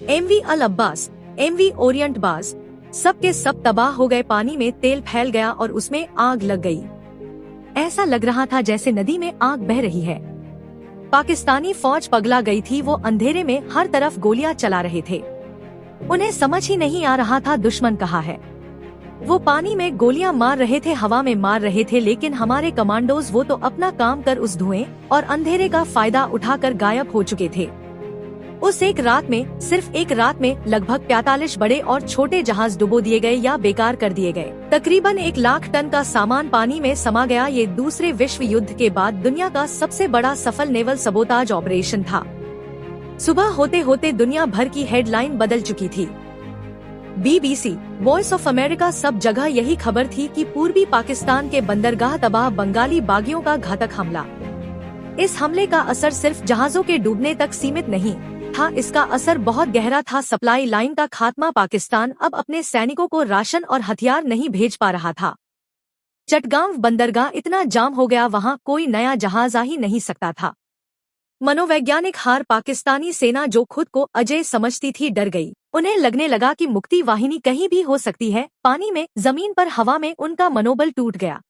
MV अल Abbas, MV Orient बाज, सब के सब तबाह हो गए। पानी में तेल फैल गया और उसमें आग लग गई। ऐसा लग रहा था जैसे नदी में आग बह रही है। पाकिस्तानी फौज पगला गई थी। वो अंधेरे में हर तरफ गोलियां चला रहे थे। उन्हें समझ ही नहीं आ रहा था दुश्मन कहाँ है। वो पानी में गोलियां मार रहे थे, हवा में मार रहे थे, लेकिन हमारे कमांडोज वो तो अपना काम कर उस धुएं और अंधेरे का फायदा उठाकर गायब हो चुके थे। उस एक रात में, सिर्फ एक रात में लगभग 45 बड़े और छोटे जहाज डुबो दिए गए या बेकार कर दिए गए। तकरीबन 1 लाख टन का सामान पानी में समा गया। ये दूसरे विश्व युद्ध के बाद दुनिया का सबसे बड़ा सफल नेवल सबोताज ऑपरेशन था। सुबह होते होते दुनिया भर की हेडलाइन बदल चुकी थी। BBC, वॉइस ऑफ अमेरिका, सब जगह यही खबर थी कि पूर्वी पाकिस्तान के बंदरगाह तबाह, बंगाली बागियों का घातक हमला। इस हमले का असर सिर्फ जहाजों के डूबने तक सीमित नहीं था, इसका असर बहुत गहरा था। सप्लाई लाइन का खात्मा। पाकिस्तान अब अपने सैनिकों को राशन और हथियार नहीं भेज पा रहा था। चटगांव बंदरगाह इतना जाम हो गया, वहाँ कोई नया जहाज आ ही नहीं सकता था। मनोवैज्ञानिक हार। पाकिस्तानी सेना जो खुद को अजय समझती थी डर गई। उन्हें लगने लगा कि मुक्ति वाहिनी कहीं भी हो सकती है। पानी में, जमीन पर, हवा में उनका मनोबल टूट गया।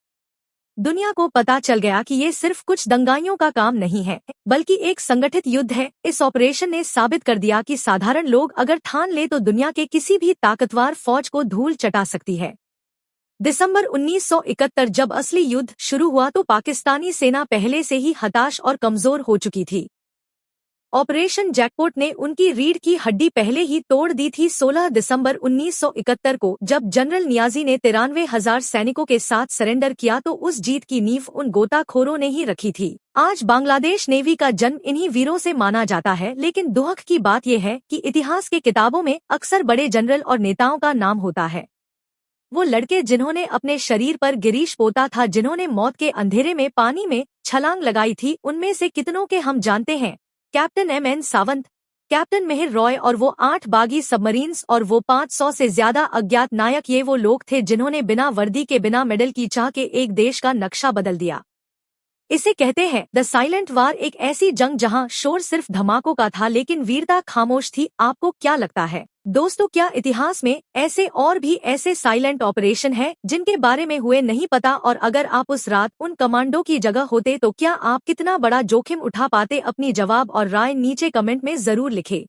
दुनिया को पता चल गया कि ये सिर्फ कुछ दंगाइयों का काम नहीं है, बल्कि एक संगठित युद्ध है। इस ऑपरेशन ने साबित कर दिया कि साधारण लोग अगर ठान ले तो दुनिया के किसी भी ताकतवर फौज को धूल चटा सकती है। दिसंबर 1971 जब असली युद्ध शुरू हुआ तो पाकिस्तानी सेना पहले से ही हताश और कमजोर हो चुकी थी। ऑपरेशन जैकपॉट ने उनकी रीढ़ की हड्डी पहले ही तोड़ दी थी। 16 दिसंबर 1971 को जब जनरल नियाजी ने 93,000 सैनिकों के साथ सरेंडर किया तो उस जीत की नींव उन गोताखोरों ने ही रखी थी। आज बांग्लादेश नेवी का जन्म इन्हीं वीरों से माना जाता है, लेकिन दुख की बात यह है कि इतिहास के किताबों में अक्सर बड़े जनरल और नेताओं का नाम होता है। वो लड़के जिन्होंने अपने शरीर पर गिरीश पोता था, जिन्होंने मौत के अंधेरे में पानी में छलांग लगाई थी, उनमें से कितनों के हम जानते हैं। Captain MN Sawant, captain Mihir Roy और वो 8 बागी सबमरीन्स और वो 500 से ज्यादा अज्ञात नायक, ये वो लोग थे जिन्होंने बिना वर्दी के, बिना मेडल की चाह के एक देश का नक्शा बदल दिया। इसे कहते हैं द साइलेंट वार, एक ऐसी जंग जहां शोर सिर्फ धमाकों का था लेकिन वीरता खामोश थी। आपको क्या लगता है दोस्तों, क्या इतिहास में ऐसे और भी ऐसे साइलेंट ऑपरेशन हैं जिनके बारे में हुए नहीं पता? और अगर आप उस रात उन कमांडो की जगह होते तो क्या आप कितना बड़ा जोखिम उठा पाते? अपनी जवाब और राय नीचे कमेंट में जरूर लिखें।